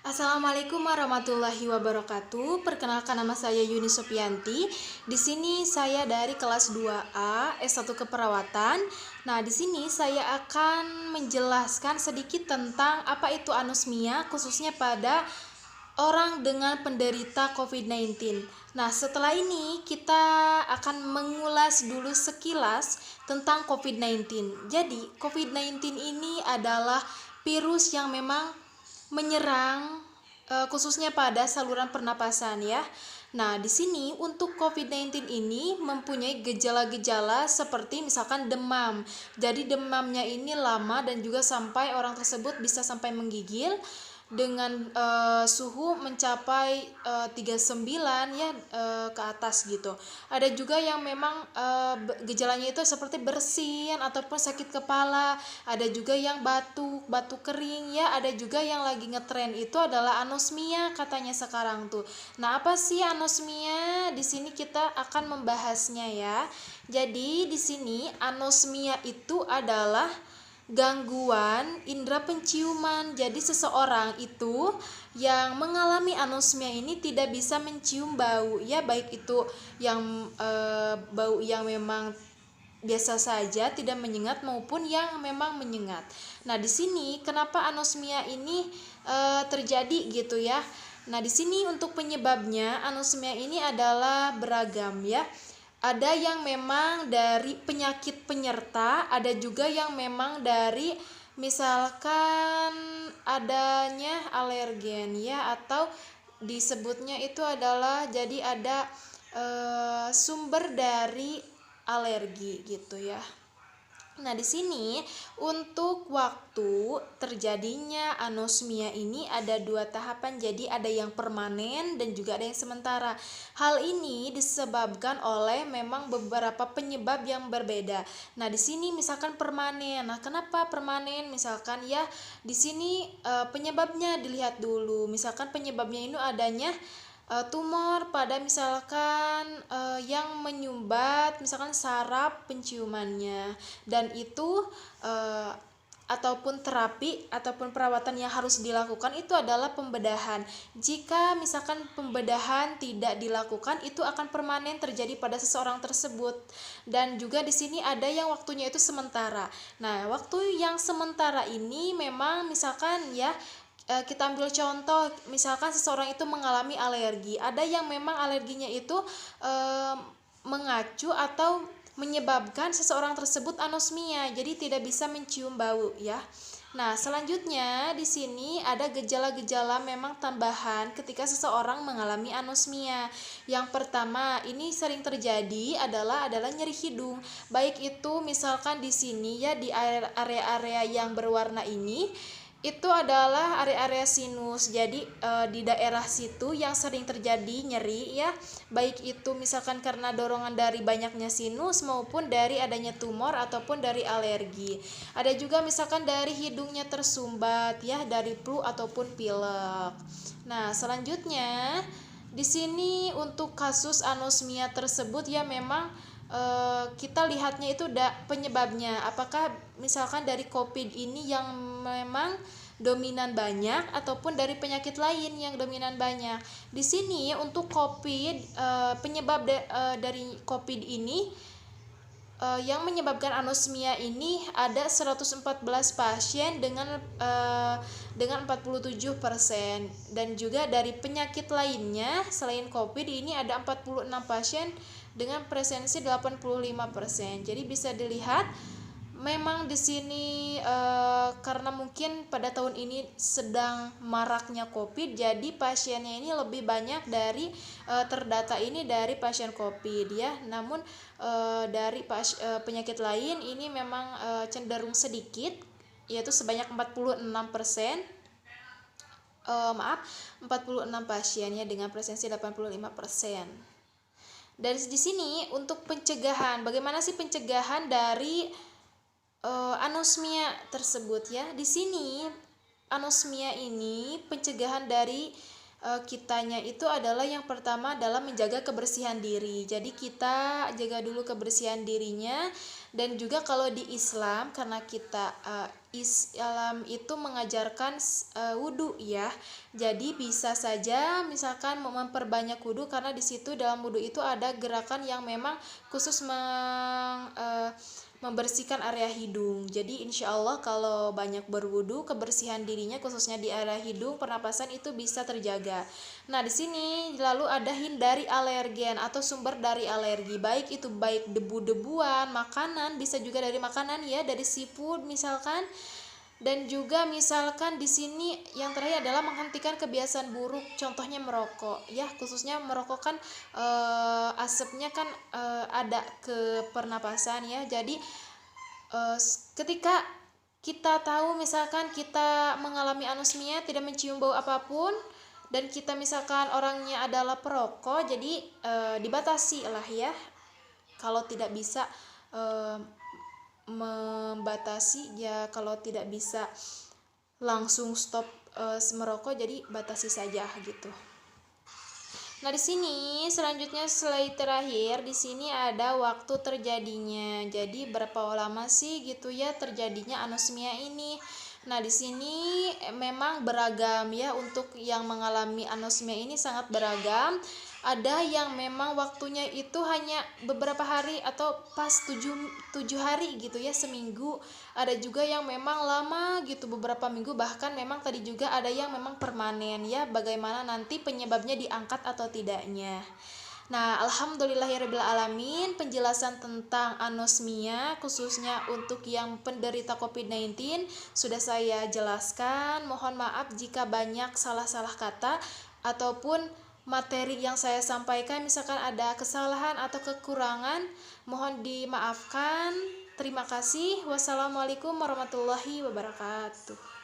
Assalamualaikum warahmatullahi wabarakatuh. Perkenalkan, nama saya Yuni Sopianti. Di sini saya dari kelas 2A S1 Keperawatan. Nah, di sini saya akan menjelaskan sedikit tentang apa itu anosmia, khususnya pada orang dengan penderita COVID-19. Nah, setelah ini kita akan mengulas dulu sekilas tentang COVID-19. Jadi, COVID-19 ini adalah virus yang memang menyerang khususnya pada saluran pernapasan ya. Nah, di sini untuk COVID-19 ini mempunyai gejala-gejala seperti misalkan demam. Jadi demamnya ini lama dan juga sampai orang tersebut bisa sampai menggigil dengan suhu mencapai 39 ya, ke atas gitu. Ada juga yang memang gejalanya itu seperti bersin ataupun sakit kepala, ada juga yang batuk kering ya, ada juga yang lagi ngetren itu adalah anosmia katanya sekarang tuh. Nah, apa sih anosmia? Di sini kita akan membahasnya ya. Jadi di sini anosmia itu adalah gangguan indera penciuman. Jadi seseorang itu yang mengalami anosmia ini tidak bisa mencium bau ya, baik itu yang bau yang memang biasa saja tidak menyengat maupun yang memang menyengat. Nah, di sini kenapa anosmia ini terjadi gitu ya. Nah, di sini untuk penyebabnya anosmia ini adalah beragam ya. Ada yang memang dari penyakit penyerta, ada juga yang memang dari misalkan adanya alergen ya, atau disebutnya itu adalah jadi ada sumber dari alergi gitu ya. Nah, di sini untuk waktu terjadinya anosmia ini ada dua tahapan. Jadi ada yang permanen dan juga ada yang sementara. Hal ini disebabkan oleh memang beberapa penyebab yang berbeda. Nah, di sini misalkan permanen. Nah, kenapa permanen? Misalkan ya di sini penyebabnya dilihat dulu. Misalkan penyebabnya ini adanya tumor pada misalkan yang menyumbat misalkan saraf penciumannya, dan itu ataupun terapi ataupun perawatan yang harus dilakukan itu adalah pembedahan. Jika misalkan pembedahan tidak dilakukan, itu akan permanen terjadi pada seseorang tersebut. Dan juga di sini ada yang waktunya itu sementara. Nah, waktu yang sementara ini memang misalkan ya, kita ambil contoh misalkan seseorang itu mengalami alergi. Ada yang memang alerginya itu mengacu atau menyebabkan seseorang tersebut anosmia, jadi tidak bisa mencium bau ya. Nah, selanjutnya di sini ada gejala-gejala memang tambahan ketika seseorang mengalami anosmia. Yang pertama, ini sering terjadi adalah nyeri hidung. Baik itu misalkan di sini ya, di area-area yang berwarna ini itu adalah area-area sinus. Jadi di daerah situ yang sering terjadi nyeri ya, baik itu misalkan karena dorongan dari banyaknya sinus maupun dari adanya tumor ataupun dari alergi. Ada juga misalkan dari hidungnya tersumbat ya, dari flu ataupun pilek. Nah, selanjutnya di sini untuk kasus anosmia tersebut ya memang kita lihatnya itu penyebabnya, apakah misalkan dari COVID ini yang memang dominan banyak ataupun dari penyakit lain yang dominan banyak. Di sini untuk COVID, penyebab dari COVID ini yang menyebabkan anosmia ini ada 114 pasien dengan 47%, dan juga dari penyakit lainnya selain COVID ini ada 46 pasien dengan presensi 85%. Jadi bisa dilihat memang di sini karena mungkin pada tahun ini sedang maraknya COVID, jadi pasiennya ini lebih banyak dari terdata ini dari pasien COVID ya. Namun dari penyakit lain ini memang cenderung sedikit, yaitu sebanyak 46%. 46 pasiennya dengan presensi 85%. Dari di sini untuk pencegahan, bagaimana sih pencegahan dari anosmia tersebut ya. Di sini anosmia ini pencegahan dari kitanya itu adalah yang pertama adalah menjaga kebersihan diri. Jadi kita jaga dulu kebersihan dirinya. Dan juga kalau di Islam, karena kita Islam itu mengajarkan wudhu ya. Jadi bisa saja misalkan memperbanyak wudhu, karena di situ dalam wudhu itu ada gerakan yang memang khusus membersihkan area hidung. Jadi insya Allah kalau banyak berwudu, kebersihan dirinya khususnya di area hidung, pernapasan itu bisa terjaga. Nah di sini lalu ada hindari alergen atau sumber dari alergi, baik itu debu-debuan, makanan, bisa juga dari makanan ya, dari seafood misalkan. Dan juga misalkan di sini yang terakhir adalah menghentikan kebiasaan buruk, contohnya merokok ya, khususnya merokok kan asapnya kan ada ke pernapasan ya. Jadi ketika kita tahu misalkan kita mengalami anosmia, tidak mencium bau apapun, dan kita misalkan orangnya adalah perokok, jadi dibatasi lah ya. Kalau tidak bisa membatasi ya, kalau tidak bisa langsung stop merokok, jadi batasi saja gitu. Nah di sini selanjutnya slide terakhir, di sini ada waktu terjadinya. Jadi berapa lama sih gitu ya terjadinya anosmia ini? Nah di sini memang beragam ya, untuk yang mengalami anosmia ini sangat beragam. Ada yang memang waktunya itu hanya beberapa hari atau pas 7 hari gitu ya, seminggu. Ada juga yang memang lama gitu, beberapa minggu, bahkan memang tadi juga ada yang memang permanen ya, bagaimana nanti penyebabnya diangkat atau tidaknya. Nah, alhamdulillahirrabbilalamin, penjelasan tentang anosmia khususnya untuk yang penderita COVID-19 sudah saya jelaskan. Mohon maaf jika banyak salah-salah kata ataupun materi yang saya sampaikan misalkan ada kesalahan atau kekurangan, mohon dimaafkan. Terima kasih. Wassalamualaikum warahmatullahi wabarakatuh.